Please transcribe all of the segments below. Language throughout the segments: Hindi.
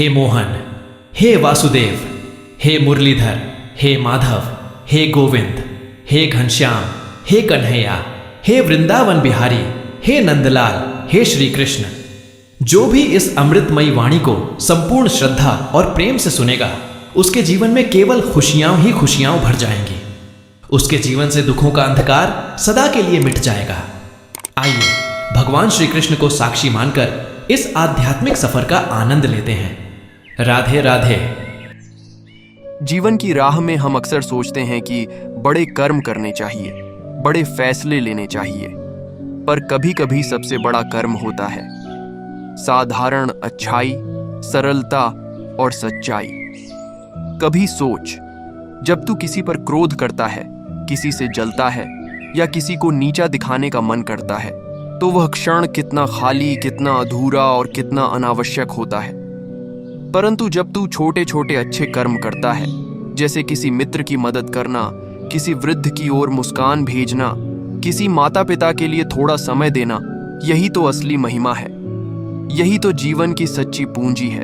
हे मोहन, हे वासुदेव, हे मुरलीधर, हे माधव, हे गोविंद, हे घनश्याम, हे कन्हैया, हे वृंदावन बिहारी, हे नंदलाल, हे श्री कृष्ण। जो भी इस अमृतमयी वाणी को संपूर्ण श्रद्धा और प्रेम से सुनेगा, उसके जीवन में केवल खुशियां ही खुशियां भर जाएंगी। उसके जीवन से दुखों का अंधकार सदा के लिए मिट जाएगा। आइए भगवान श्री कृष्ण को साक्षी मानकर इस आध्यात्मिक सफर का आनंद लेते हैं। राधे राधे। जीवन की राह में हम अक्सर सोचते हैं कि बड़े कर्म करने चाहिए, बड़े फैसले लेने चाहिए, पर कभी कभी सबसे बड़ा कर्म होता है साधारण अच्छाई, सरलता और सच्चाई। कभी सोच, जब तू किसी पर क्रोध करता है, किसी से जलता है या किसी को नीचा दिखाने का मन करता है, तो वह क्षण कितना खाली, कितना अधूरा और कितना अनावश्यक होता है। परंतु जब तू छोटे छोटे अच्छे कर्म करता है, जैसे किसी मित्र की मदद करना, किसी वृद्ध की ओर मुस्कान भेजना, किसी माता पिता के लिए थोड़ा समय देना, यही तो असली महिमा है। यही तो जीवन की सच्ची पूंजी है।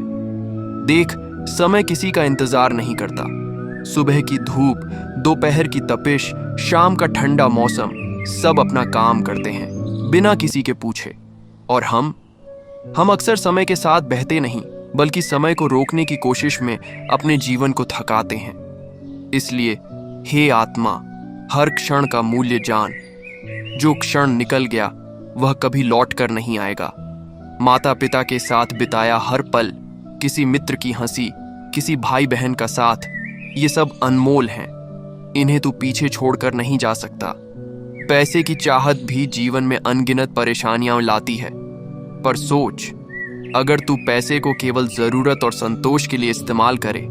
देख, समय किसी का इंतजार नहीं करता। सुबह की धूप, दोपहर की तपिश, शाम का ठंडा मौसम, सब अपना काम करते हैं बिना किसी के पूछे। और हम अक्सर समय के साथ बहते नहीं, बल्कि समय को रोकने की कोशिश में अपने जीवन को थकाते हैं। इसलिए हे आत्मा, हर क्षण का मूल्य जान। जो क्षण निकल गया वह कभी लौट कर नहीं आएगा। माता पिता के साथ बिताया हर पल, किसी मित्र की हंसी, किसी भाई बहन का साथ, ये सब अनमोल हैं। इन्हें तू पीछे छोड़कर नहीं जा सकता। पैसे की चाहत भी जीवन में अनगिनत परेशानियां लाती है। पर सोच, अगर तू पैसे को केवल जरूरत और संतोष के लिए इस्तेमाल करे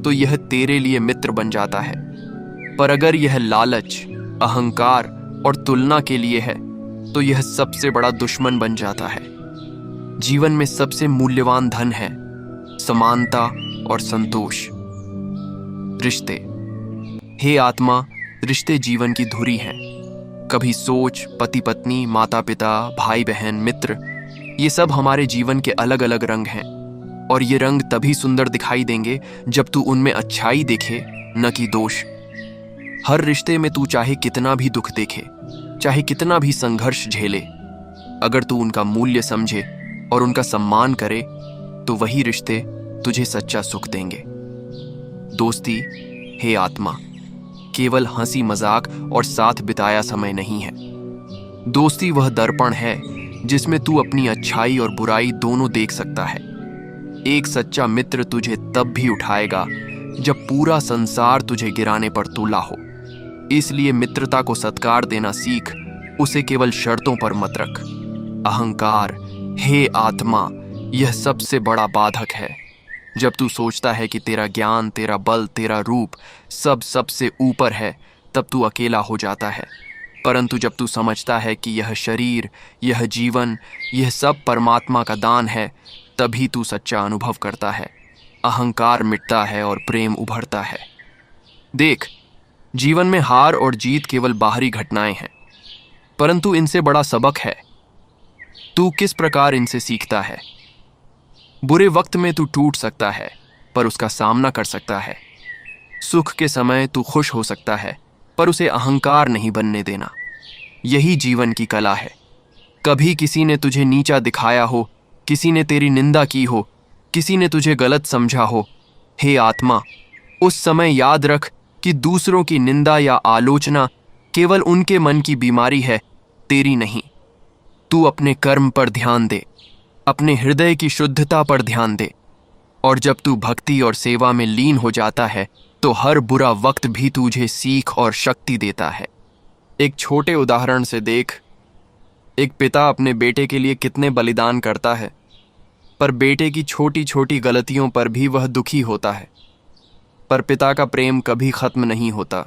तो यह तेरे लिए मित्र बन जाता है। पर अगर यह लालच, अहंकार और तुलना के लिए है तो यह सबसे बड़ा दुश्मन बन जाता है। जीवन में सबसे मूल्यवान धन है समानता और संतोष। रिश्ते। हे आत्मा, रिश्ते जीवन की धुरी हैं। कभी सोच, पति पत्नी, माता पिता, भाई बहन, मित्र, ये सब हमारे जीवन के अलग अलग रंग हैं। और ये रंग तभी सुंदर दिखाई देंगे जब तू उनमें अच्छाई देखे, न कि दोष। हर रिश्ते में तू चाहे कितना भी दुख देखे, चाहे कितना भी संघर्ष झेले, अगर तू उनका मूल्य समझे और उनका सम्मान करे तो वही रिश्ते तुझे सच्चा सुख देंगे। दोस्ती, हे आत्मा, केवल हंसी मजाक और साथ बिताया समय नहीं है। दोस्ती वह दर्पण है जिसमें तू अपनी अच्छाई और बुराई दोनों देख सकता है। एक सच्चा मित्र तुझे तब भी उठाएगा जब पूरा संसार तुझे गिराने पर तुला हो। इसलिए मित्रता को सत्कार देना सीख, उसे केवल शर्तों पर मत रख। अहंकार, हे आत्मा, यह सबसे बड़ा बाधक है। जब तू सोचता है कि तेरा ज्ञान, तेरा बल, तेरा रूप सब सबसे ऊपर है, तब तू अकेला हो जाता है। परंतु जब तू समझता है कि यह शरीर, यह जीवन, यह सब परमात्मा का दान है, तभी तू सच्चा अनुभव करता है। अहंकार मिटता है और प्रेम उभरता है। देख, जीवन में हार और जीत केवल बाहरी घटनाएं हैं, परंतु इनसे बड़ा सबक है। तू किस प्रकार इनसे सीखता है। बुरे वक्त में तू टूट सकता है, पर उसका सामना कर सकता है। सुख के समय तू खुश हो सकता है, पर उसे अहंकार नहीं बनने देना। यही जीवन की कला है। कभी किसी ने तुझे नीचा दिखाया हो, किसी ने तेरी निंदा की हो, किसी ने तुझे गलत समझा हो, हे आत्मा, उस समय याद रख कि दूसरों की निंदा या आलोचना केवल उनके मन की बीमारी है, तेरी नहीं। तू अपने कर्म पर ध्यान दे, अपने हृदय की शुद्धता पर ध्यान दे। और जब तू भक्ति और सेवा में लीन हो जाता है तो हर बुरा वक्त भी तुझे सीख और शक्ति देता है। एक छोटे उदाहरण से देख, एक पिता अपने बेटे के लिए कितने बलिदान करता है, पर बेटे की छोटी छोटी गलतियों पर भी वह दुखी होता है। पर पिता का प्रेम कभी खत्म नहीं होता।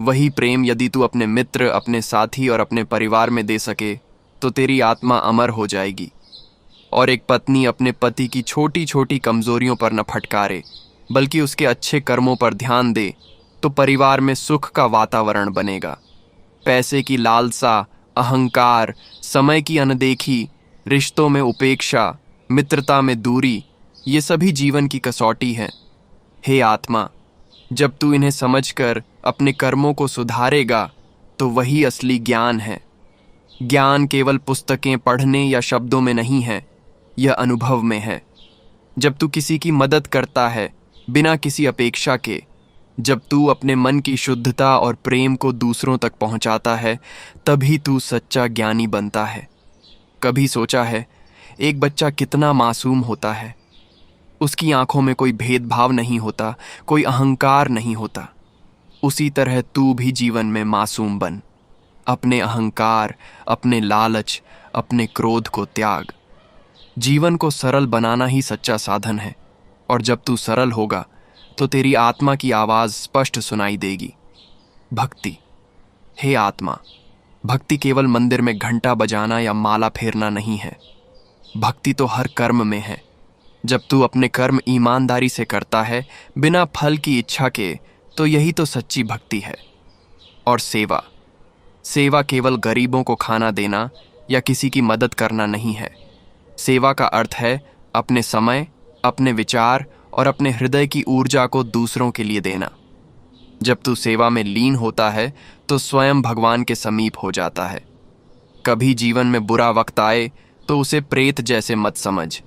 वही प्रेम यदि तू अपने मित्र, अपने साथी और अपने परिवार में दे सके तो तेरी आत्मा अमर हो जाएगी। और एक पत्नी अपने पति की छोटी छोटी कमजोरियों पर न फटकारे, बल्कि उसके अच्छे कर्मों पर ध्यान दे, तो परिवार में सुख का वातावरण बनेगा। पैसे की लालसा, अहंकार, समय की अनदेखी, रिश्तों में उपेक्षा, मित्रता में दूरी, ये सभी जीवन की कसौटी है। हे आत्मा, जब तू इन्हें समझकर अपने कर्मों को सुधारेगा तो वही असली ज्ञान है। ज्ञान केवल पुस्तकें पढ़ने या शब्दों में नहीं है, यह अनुभव में है। जब तू किसी की मदद करता है बिना किसी अपेक्षा के, जब तू अपने मन की शुद्धता और प्रेम को दूसरों तक पहुंचाता है, तभी तू सच्चा ज्ञानी बनता है। कभी सोचा है एक बच्चा कितना मासूम होता है? उसकी आंखों में कोई भेदभाव नहीं होता, कोई अहंकार नहीं होता। उसी तरह तू भी जीवन में मासूम बन। अपने अहंकार, अपने लालच, अपने क्रोध को त्याग। जीवन को सरल बनाना ही सच्चा साधन है। और जब तू सरल होगा तो तेरी आत्मा की आवाज स्पष्ट सुनाई देगी। भक्ति। हे आत्मा, भक्ति केवल मंदिर में घंटा बजाना या माला फेरना नहीं है। भक्ति तो हर कर्म में है। जब तू अपने कर्म ईमानदारी से करता है, बिना फल की इच्छा के, तो यही तो सच्ची भक्ति है। और सेवा। सेवा केवल गरीबों को खाना देना या किसी की मदद करना नहीं है। सेवा का अर्थ है अपने समय, अपने विचार और अपने हृदय की ऊर्जा को दूसरों के लिए देना। जब तू सेवा में लीन होता है तो स्वयं भगवान के समीप हो जाता है। कभी जीवन में बुरा वक्त आए तो उसे प्रेत जैसे मत समझ।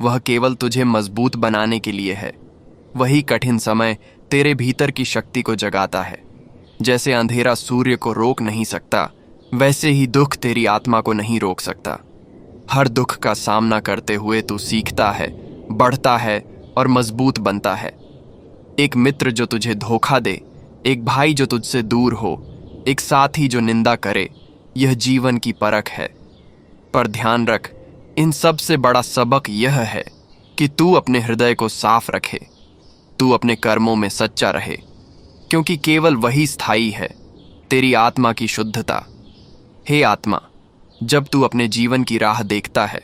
वह केवल तुझे मजबूत बनाने के लिए है। वही कठिन समय तेरे भीतर की शक्ति को जगाता है। जैसे अंधेरा सूर्य को रोक नहीं सकता, वैसे ही दुख तेरी आत्मा को नहीं रोक सकता। हर दुख का सामना करते हुए तू सीखता है, बढ़ता है और मजबूत बनता है। एक मित्र जो तुझे धोखा दे, एक भाई जो तुझसे दूर हो, एक साथी जो निंदा करे, यह जीवन की परख है। पर ध्यान रख, इन सब से बड़ा सबक यह है कि तू अपने हृदय को साफ रखे, तू अपने कर्मों में सच्चा रहे, क्योंकि केवल वही स्थायी है, तेरी आत्मा की शुद्धता। हे आत्मा, जब तू अपने जीवन की राह देखता है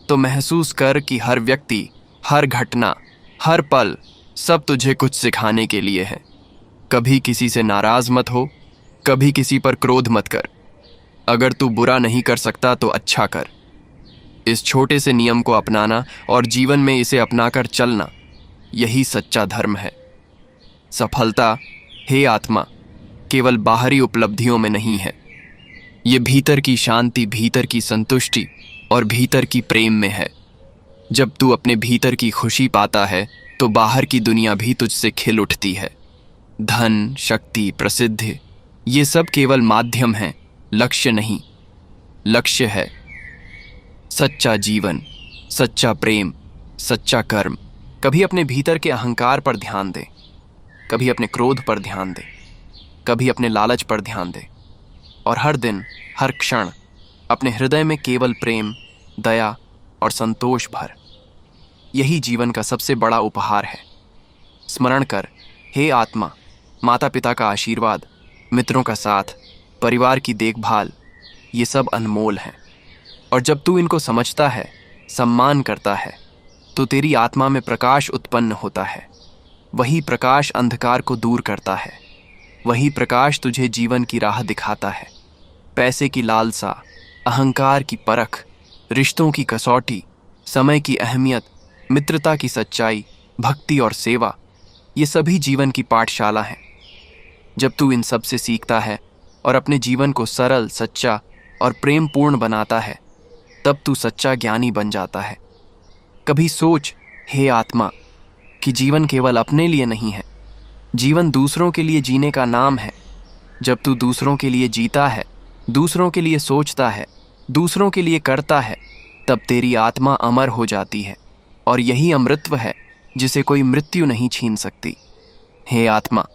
तो महसूस कर कि हर व्यक्ति, हर घटना, हर पल सब तुझे कुछ सिखाने के लिए है। कभी किसी से नाराज मत हो, कभी किसी पर क्रोध मत कर। अगर तू बुरा नहीं कर सकता तो अच्छा कर। इस छोटे से नियम को अपनाना और जीवन में इसे अपनाकर चलना, यही सच्चा धर्म है। सफलता, हे आत्मा, केवल बाहरी उपलब्धियों में नहीं है। ये भीतर की शांति, भीतर की संतुष्टि और भीतर की प्रेम में है। जब तू अपने भीतर की खुशी पाता है तो बाहर की दुनिया भी तुझसे खिल उठती है। धन, शक्ति, प्रसिद्धि, ये सब केवल माध्यम हैं, लक्ष्य नहीं। लक्ष्य है सच्चा जीवन, सच्चा प्रेम, सच्चा कर्म। कभी अपने भीतर के अहंकार पर ध्यान दे, कभी अपने क्रोध पर ध्यान दे, कभी अपने लालच पर ध्यान दे, और हर दिन, हर क्षण अपने हृदय में केवल प्रेम, दया और संतोष भर। यही जीवन का सबसे बड़ा उपहार है। स्मरण कर, हे आत्मा, माता पिता का आशीर्वाद, मित्रों का साथ, परिवार की देखभाल, ये सब अनमोल हैं। और जब तू इनको समझता है, सम्मान करता है, तो तेरी आत्मा में प्रकाश उत्पन्न होता है। वही प्रकाश अंधकार को दूर करता है। वही प्रकाश तुझे जीवन की राह दिखाता है। पैसे की लालसा, अहंकार की परख, रिश्तों की कसौटी, समय की अहमियत, मित्रता की सच्चाई, भक्ति और सेवा, ये सभी जीवन की पाठशाला हैं। जब तू इन सब से सीखता है और अपने जीवन को सरल, सच्चा और प्रेमपूर्ण बनाता है, तब तू सच्चा ज्ञानी बन जाता है। कभी सोच, हे आत्मा, कि जीवन केवल अपने लिए नहीं है। जीवन दूसरों के लिए जीने का नाम है। जब तू दूसरों के लिए जीता है, दूसरों के लिए सोचता है, दूसरों के लिए करता है, तब तेरी आत्मा अमर हो जाती है। और यही अमृतत्व है जिसे कोई मृत्यु नहीं छीन सकती। हे आत्मा,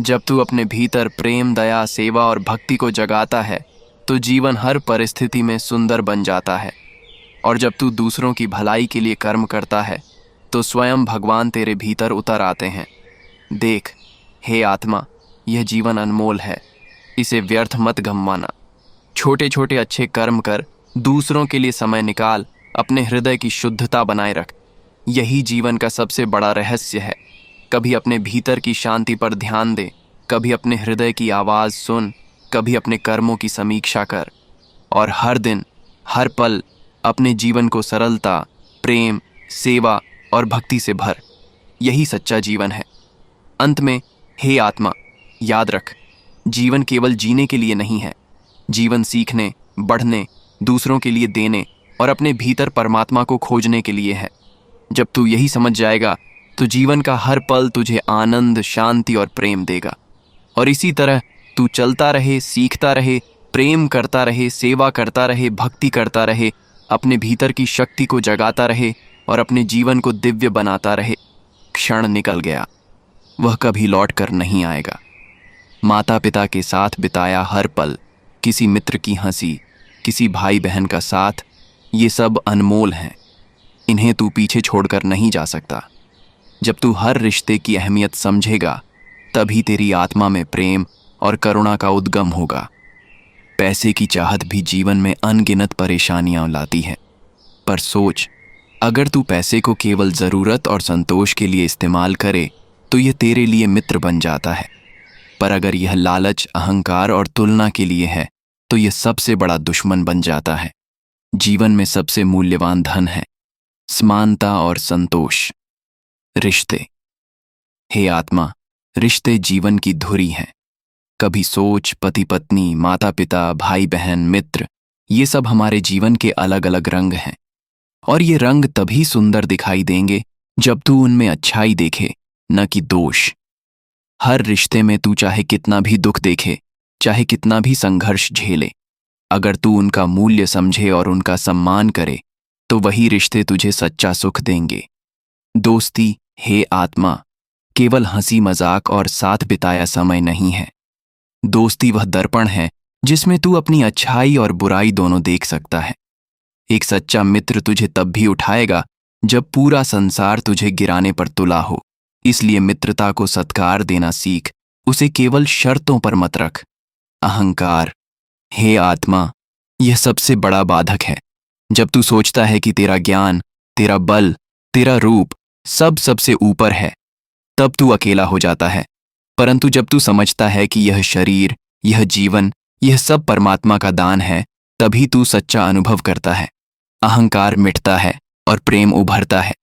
जब तू अपने भीतर प्रेम, दया, सेवा और भक्ति को जगाता है तो जीवन हर परिस्थिति में सुंदर बन जाता है। और जब तू दूसरों की भलाई के लिए कर्म करता है तो स्वयं भगवान तेरे भीतर उतर आते हैं। देख, हे आत्मा, यह जीवन अनमोल है, इसे व्यर्थ मत गंवाना। छोटे छोटे अच्छे कर्म कर, दूसरों के लिए समय निकाल, अपने हृदय की शुद्धता बनाए रख। यही जीवन का सबसे बड़ा रहस्य है। कभी अपने भीतर की शांति पर ध्यान दे, कभी अपने हृदय की आवाज़ सुन, कभी अपने कर्मों की समीक्षा कर, और हर दिन, हर पल अपने जीवन को सरलता, प्रेम, सेवा और भक्ति से भर। यही सच्चा जीवन है। अंत में, हे आत्मा, याद रख, जीवन केवल जीने के लिए नहीं है। जीवन सीखने, बढ़ने, दूसरों के लिए देने और अपने भीतर परमात्मा को खोजने के लिए है। जब तू यही समझ जाएगा तो जीवन का हर पल तुझे आनंद, शांति और प्रेम देगा। और इसी तरह तू चलता रहे, सीखता रहे, प्रेम करता रहे, सेवा करता रहे, भक्ति करता रहे, अपने भीतर की शक्ति को जगाता रहे और अपने जीवन को दिव्य बनाता रहे। क्षण निकल गया, वह कभी लौट कर नहीं आएगा। माता पिता के साथ बिताया हर पल, किसी मित्र की हंसी, किसी भाई बहन का साथ, ये सब अनमोल हैं। इन्हें तू पीछे छोड़कर नहीं जा सकता। जब तू हर रिश्ते की अहमियत समझेगा, तभी तेरी आत्मा में प्रेम और करुणा का उद्गम होगा। पैसे की चाहत भी जीवन में अनगिनत परेशानियां लाती है। पर सोच, अगर तू पैसे को केवल ज़रूरत और संतोष के लिए इस्तेमाल करे तो यह तेरे लिए मित्र बन जाता है। पर अगर यह लालच, अहंकार और तुलना के लिए है तो यह सबसे बड़ा दुश्मन बन जाता है। जीवन में सबसे मूल्यवान धन है समानता और संतोष। रिश्ते, हे आत्मा, रिश्ते जीवन की धुरी हैं। कभी सोच, पति पत्नी, माता पिता, भाई बहन, मित्र, ये सब हमारे जीवन के अलग अलग रंग हैं। और ये रंग तभी सुंदर दिखाई देंगे जब तू उनमें अच्छाई देखे, न कि दोष। हर रिश्ते में तू चाहे कितना भी दुख देखे, चाहे कितना भी संघर्ष झेले, अगर तू उनका मूल्य समझे और उनका सम्मान करे तो वही रिश्ते तुझे सच्चा सुख देंगे। दोस्ती, हे आत्मा, केवल हंसी मजाक और साथ बिताया समय नहीं है। दोस्ती वह दर्पण है जिसमें तू अपनी अच्छाई और बुराई दोनों देख सकता है। एक सच्चा मित्र तुझे तब भी उठाएगा जब पूरा संसार तुझे गिराने पर तुला हो। इसलिए मित्रता को सत्कार देना सीख, उसे केवल शर्तों पर मत रख। अहंकार, हे आत्मा, यह सबसे बड़ा बाधक है। जब तू सोचता है कि तेरा ज्ञान, तेरा बल, तेरा रूप सब सबसे ऊपर है, तब तू अकेला हो जाता है। परंतु जब तू समझता है कि यह शरीर, यह जीवन, यह सब परमात्मा का दान है, तभी तू सच्चा अनुभव करता है। अहंकार मिटता है और प्रेम उभरता है।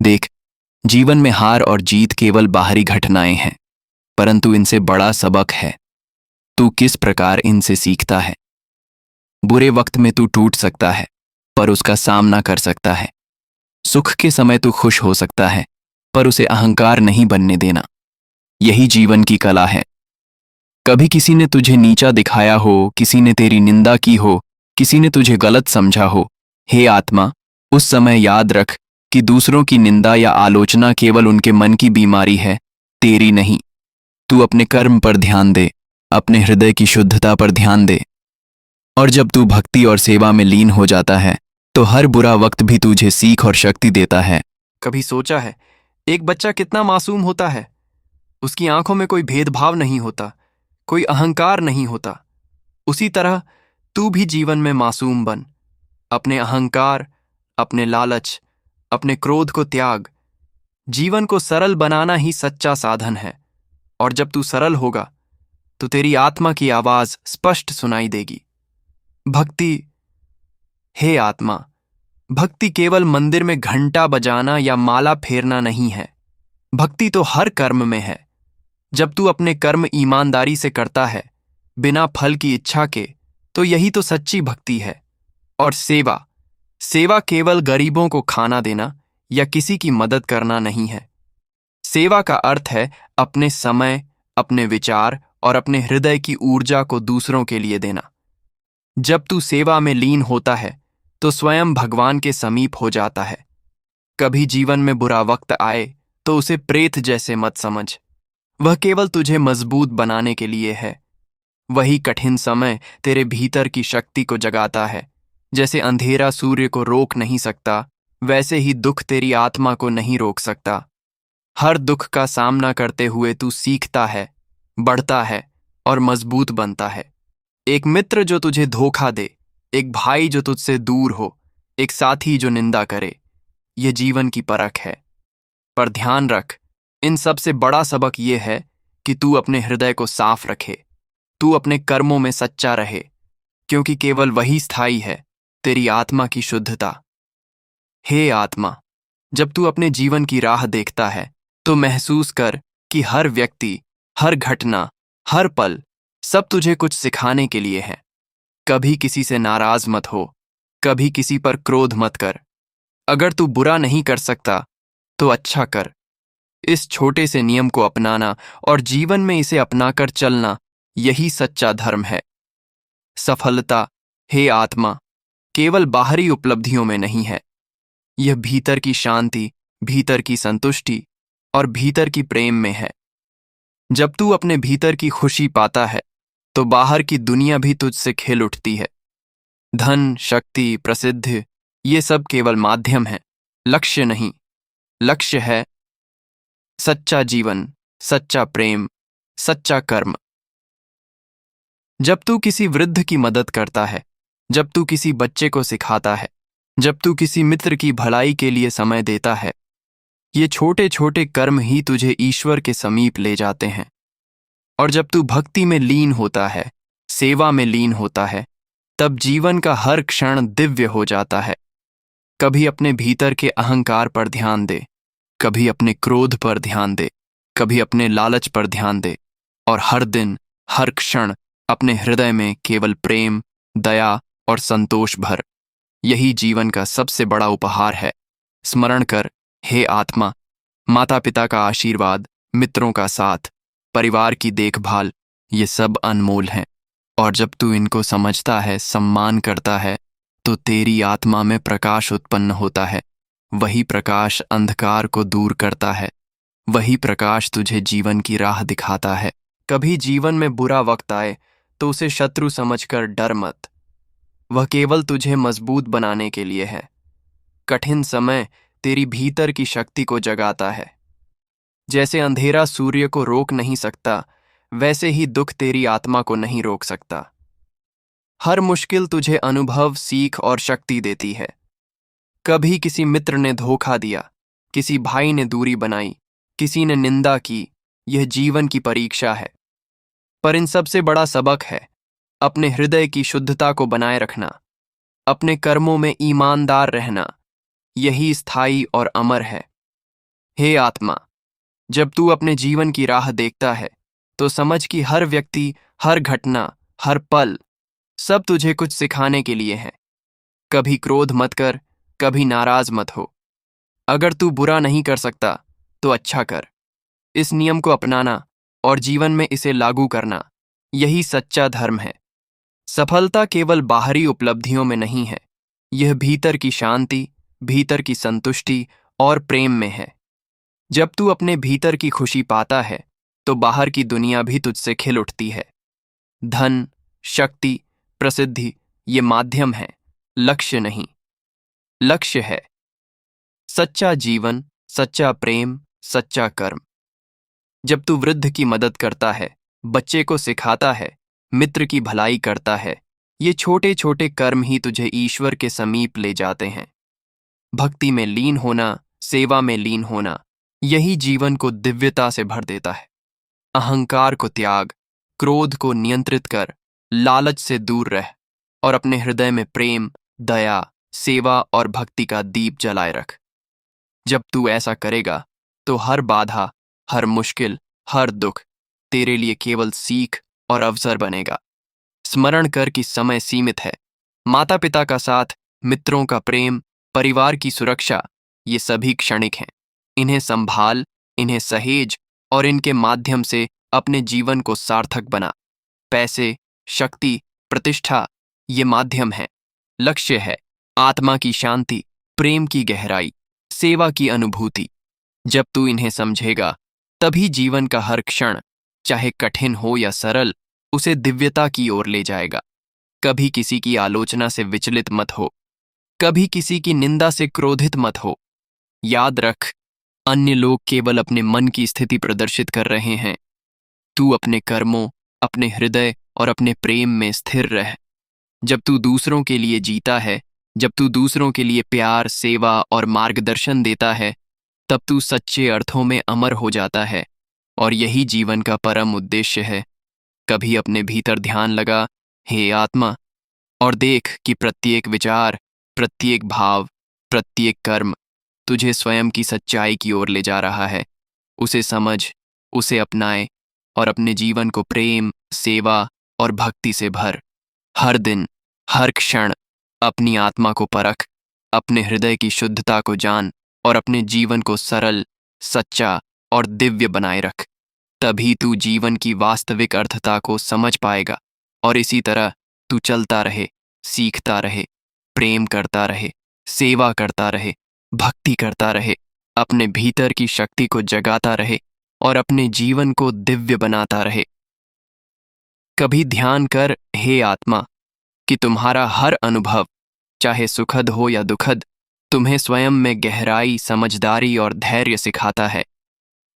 देख, जीवन में हार और जीत केवल बाहरी घटनाएं हैं, परंतु इनसे बड़ा सबक है। तू किस प्रकार इनसे सीखता है। बुरे वक्त में तू टूट सकता है, पर उसका सामना कर सकता है। सुख के समय तू खुश हो सकता है, पर उसे अहंकार नहीं बनने देना। यही जीवन की कला है। कभी किसी ने तुझे नीचा दिखाया हो, किसी ने तेरी निंदा की हो, किसी ने तुझे गलत समझा हो, हे आत्मा, उस समय याद रख कि दूसरों की निंदा या आलोचना केवल उनके मन की बीमारी है, तेरी नहीं। तू अपने कर्म पर ध्यान दे, अपने हृदय की शुद्धता पर ध्यान दे। और जब तू भक्ति और सेवा में लीन हो जाता है तो हर बुरा वक्त भी तुझे सीख और शक्ति देता है। कभी सोचा है एक बच्चा कितना मासूम होता है? उसकी आंखों में कोई भेदभाव नहीं होता, कोई अहंकार नहीं होता। उसी तरह तू भी जीवन में मासूम बन। अपने अहंकार, अपने लालच, अपने क्रोध को त्याग। जीवन को सरल बनाना ही सच्चा साधन है। और जब तू सरल होगा तो तेरी आत्मा की आवाज स्पष्ट सुनाई देगी। भक्ति, हे आत्मा, भक्ति केवल मंदिर में घंटा बजाना या माला फेरना नहीं है। भक्ति तो हर कर्म में है। जब तू अपने कर्म ईमानदारी से करता है, बिना फल की इच्छा के, तो यही तो सच्ची भक्ति है। और सेवा, सेवा केवल गरीबों को खाना देना या किसी की मदद करना नहीं है। सेवा का अर्थ है अपने समय, अपने विचार और अपने हृदय की ऊर्जा को दूसरों के लिए देना। जब तू सेवा में लीन होता है तो स्वयं भगवान के समीप हो जाता है। कभी जीवन में बुरा वक्त आए तो उसे प्रेत जैसे मत समझ। वह केवल तुझे मजबूत बनाने के लिए है। वही कठिन समय तेरे भीतर की शक्ति को जगाता है। जैसे अंधेरा सूर्य को रोक नहीं सकता, वैसे ही दुख तेरी आत्मा को नहीं रोक सकता। हर दुख का सामना करते हुए तू सीखता है, बढ़ता है और मजबूत बनता है। एक मित्र जो तुझे धोखा दे, एक भाई जो तुझसे दूर हो, एक साथी जो निंदा करे, यह जीवन की परख है। पर ध्यान रख, इन सबसे बड़ा सबक यह है कि तू अपने हृदय को साफ रखे, तू अपने कर्मों में सच्चा रहे, क्योंकि केवल वही स्थायी है, तेरी आत्मा की शुद्धता। हे आत्मा, जब तू अपने जीवन की राह देखता है तो महसूस कर कि हर व्यक्ति, हर घटना, हर पल सब तुझे कुछ सिखाने के लिए है। कभी किसी से नाराज मत हो, कभी किसी पर क्रोध मत कर। अगर तू बुरा नहीं कर सकता तो अच्छा कर। इस छोटे से नियम को अपनाना और जीवन में इसे अपनाकर चलना, यही सच्चा धर्म है। सफलता, हे आत्मा, केवल बाहरी उपलब्धियों में नहीं है। यह भीतर की शांति, भीतर की संतुष्टि और भीतर की प्रेम में है। जब तू अपने भीतर की खुशी पाता है तो बाहर की दुनिया भी तुझसे खिल उठती है। धन, शक्ति, प्रसिद्धि, ये सब केवल माध्यम है, लक्ष्य नहीं। लक्ष्य है सच्चा जीवन, सच्चा प्रेम, सच्चा कर्म। जब तू किसी वृद्ध की मदद करता है, जब तू किसी बच्चे को सिखाता है, जब तू किसी मित्र की भलाई के लिए समय देता है, ये छोटे छोटे कर्म ही तुझे ईश्वर के समीप ले जाते हैं। और जब तू भक्ति में लीन होता है, सेवा में लीन होता है, तब जीवन का हर क्षण दिव्य हो जाता है। कभी अपने भीतर के अहंकार पर ध्यान दे, कभी अपने क्रोध पर ध्यान दे, कभी अपने लालच पर ध्यान दे, और हर दिन, हर क्षण अपने हृदय में केवल प्रेम, दया और संतोष भर। यही जीवन का सबसे बड़ा उपहार है। स्मरण कर, हे आत्मा, माता पिता का आशीर्वाद, मित्रों का साथ, परिवार की देखभाल, ये सब अनमोल हैं। और जब तू इनको समझता है, सम्मान करता है, तो तेरी आत्मा में प्रकाश उत्पन्न होता है। वही प्रकाश अंधकार को दूर करता है। वही प्रकाश तुझे जीवन की राह दिखाता है। कभी जीवन में बुरा वक्त आए तो उसे शत्रु समझकर डर मत। वह केवल तुझे मजबूत बनाने के लिए है। कठिन समय तेरी भीतर की शक्ति को जगाता है। जैसे अंधेरा सूर्य को रोक नहीं सकता, वैसे ही दुख तेरी आत्मा को नहीं रोक सकता। हर मुश्किल तुझे अनुभव, सीख और शक्ति देती है। कभी किसी मित्र ने धोखा दिया, किसी भाई ने दूरी बनाई, किसी ने निंदा की, यह जीवन की परीक्षा है। पर इन सबसे बड़ा सबक है अपने हृदय की शुद्धता को बनाए रखना, अपने कर्मों में ईमानदार रहना। यही स्थायी और अमर है। हे आत्मा, जब तू अपने जीवन की राह देखता है तो समझ कि हर व्यक्ति, हर घटना, हर पल सब तुझे कुछ सिखाने के लिए है। कभी क्रोध मत कर, कभी नाराज मत हो। अगर तू बुरा नहीं कर सकता तो अच्छा कर। इस नियम को अपनाना और जीवन में इसे लागू करना, यही सच्चा धर्म है। सफलता केवल बाहरी उपलब्धियों में नहीं है, यह भीतर की शांति, भीतर की संतुष्टि और प्रेम में है। जब तू अपने भीतर की खुशी पाता है तो बाहर की दुनिया भी तुझसे खिल उठती है। धन, शक्ति, प्रसिद्धि, ये माध्यम है, लक्ष्य नहीं। लक्ष्य है सच्चा जीवन, सच्चा प्रेम, सच्चा कर्म। जब तू वृद्ध की मदद करता है, बच्चे को सिखाता है, मित्र की भलाई करता है, ये छोटे छोटे कर्म ही तुझे ईश्वर के समीप ले जाते हैं। भक्ति में लीन होना, सेवा में लीन होना, यही जीवन को दिव्यता से भर देता है। अहंकार को त्याग, क्रोध को नियंत्रित कर, लालच से दूर रह और अपने हृदय में प्रेम, दया, सेवा और भक्ति का दीप जलाए रख। जब तू ऐसा करेगा तो हर बाधा, हर मुश्किल, हर दुख तेरे लिए केवल सीख और अवसर बनेगा। स्मरण कर कि समय सीमित है। माता पिता का साथ, मित्रों का प्रेम, परिवार की सुरक्षा, ये सभी क्षणिक हैं। इन्हें संभाल, इन्हें सहेज और इनके माध्यम से अपने जीवन को सार्थक बना। पैसे, शक्ति, प्रतिष्ठा, ये माध्यम है। लक्ष्य है आत्मा की शांति, प्रेम की गहराई, सेवा की अनुभूति। जब तू इन्हें समझेगा तभी जीवन का हर क्षण, चाहे कठिन हो या सरल, उसे दिव्यता की ओर ले जाएगा। कभी किसी की आलोचना से विचलित मत हो, कभी किसी की निंदा से क्रोधित मत हो। याद रख, अन्य लोग केवल अपने मन की स्थिति प्रदर्शित कर रहे हैं। तू अपने कर्मों, अपने हृदय और अपने प्रेम में स्थिर रह। जब तू दूसरों के लिए जीता है, जब तू दूसरों के लिए प्यार, सेवा और मार्गदर्शन देता है, तब तू सच्चे अर्थों में अमर हो जाता है। और यही जीवन का परम उद्देश्य है। कभी अपने भीतर ध्यान लगा, हे आत्मा, और देख कि प्रत्येक विचार, प्रत्येक भाव, प्रत्येक कर्म तुझे स्वयं की सच्चाई की ओर ले जा रहा है। उसे समझ, उसे अपनाए और अपने जीवन को प्रेम, सेवा और भक्ति से भर। हर दिन, हर क्षण अपनी आत्मा को परख, अपने हृदय की शुद्धता को जान और अपने जीवन को सरल, सच्चा और दिव्य बनाए रख। तभी तू जीवन की वास्तविक अर्थता को समझ पाएगा और इसी तरह तू चलता रहे, सीखता रहे, प्रेम करता रहे, सेवा करता रहे, भक्ति करता रहे, अपने भीतर की शक्ति को जगाता रहे और अपने जीवन को दिव्य बनाता रहे। कभी ध्यान कर, हे आत्मा, कि तुम्हारा हर अनुभव, चाहे सुखद हो या दुखद, तुम्हें स्वयं में गहराई, समझदारी और धैर्य सिखाता है।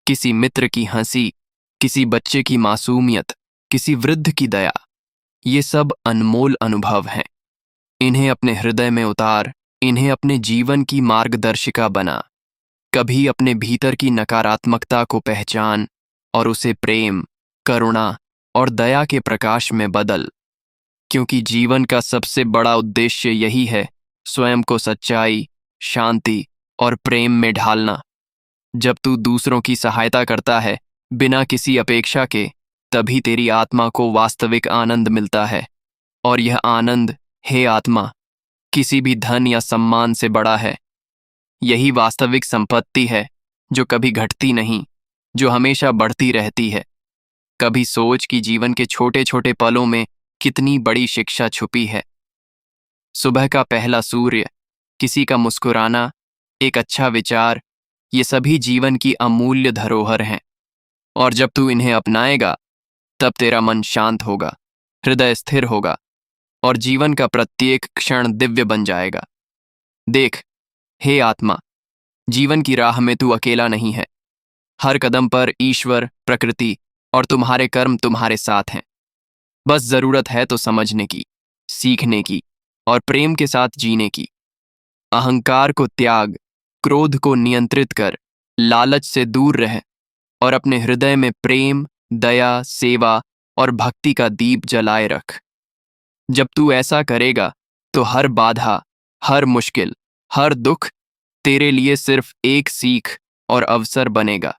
किसी मित्र की हंसी, किसी बच्चे की मासूमियत, किसी वृद्ध की दया, ये सब अनमोल अनुभव हैं। इन्हें अपने हृदय में उतार, इन्हें अपने जीवन की मार्गदर्शिका बना। कभी अपने भीतर की नकारात्मकता को पहचान और उसे प्रेम, करुणा और दया के प्रकाश में बदल, क्योंकि जीवन का सबसे बड़ा उद्देश्य यही है, स्वयं को सच्चाई, शांति और प्रेम में ढालना। जब तू दूसरों की सहायता करता है बिना किसी अपेक्षा के, तभी तेरी आत्मा को वास्तविक आनंद मिलता है। और यह आनंद, हे आत्मा, किसी भी धन या सम्मान से बड़ा है। यही वास्तविक संपत्ति है जो कभी घटती नहीं, जो हमेशा बढ़ती रहती है। कभी सोच कि जीवन के छोटे छोटे पलों में कितनी बड़ी शिक्षा छुपी है। सुबह का पहला सूर्य, किसी का मुस्कुराना, एक अच्छा विचार, ये सभी जीवन की अमूल्य धरोहर हैं। और जब तू इन्हें अपनाएगा, तब तेरा मन शांत होगा, हृदय स्थिर होगा और जीवन का प्रत्येक क्षण दिव्य बन जाएगा। देख, हे आत्मा, जीवन की राह में तू अकेला नहीं है। हर कदम पर ईश्वर, प्रकृति और तुम्हारे कर्म तुम्हारे साथ हैं। बस जरूरत है तो समझने की, सीखने की और प्रेम के साथ जीने की। अहंकार को त्याग, क्रोध को नियंत्रित कर, लालच से दूर रह और अपने हृदय में प्रेम, दया, सेवा और भक्ति का दीप जलाए रख। जब तू ऐसा करेगा तो हर बाधा, हर मुश्किल, हर दुख तेरे लिए सिर्फ एक सीख और अवसर बनेगा।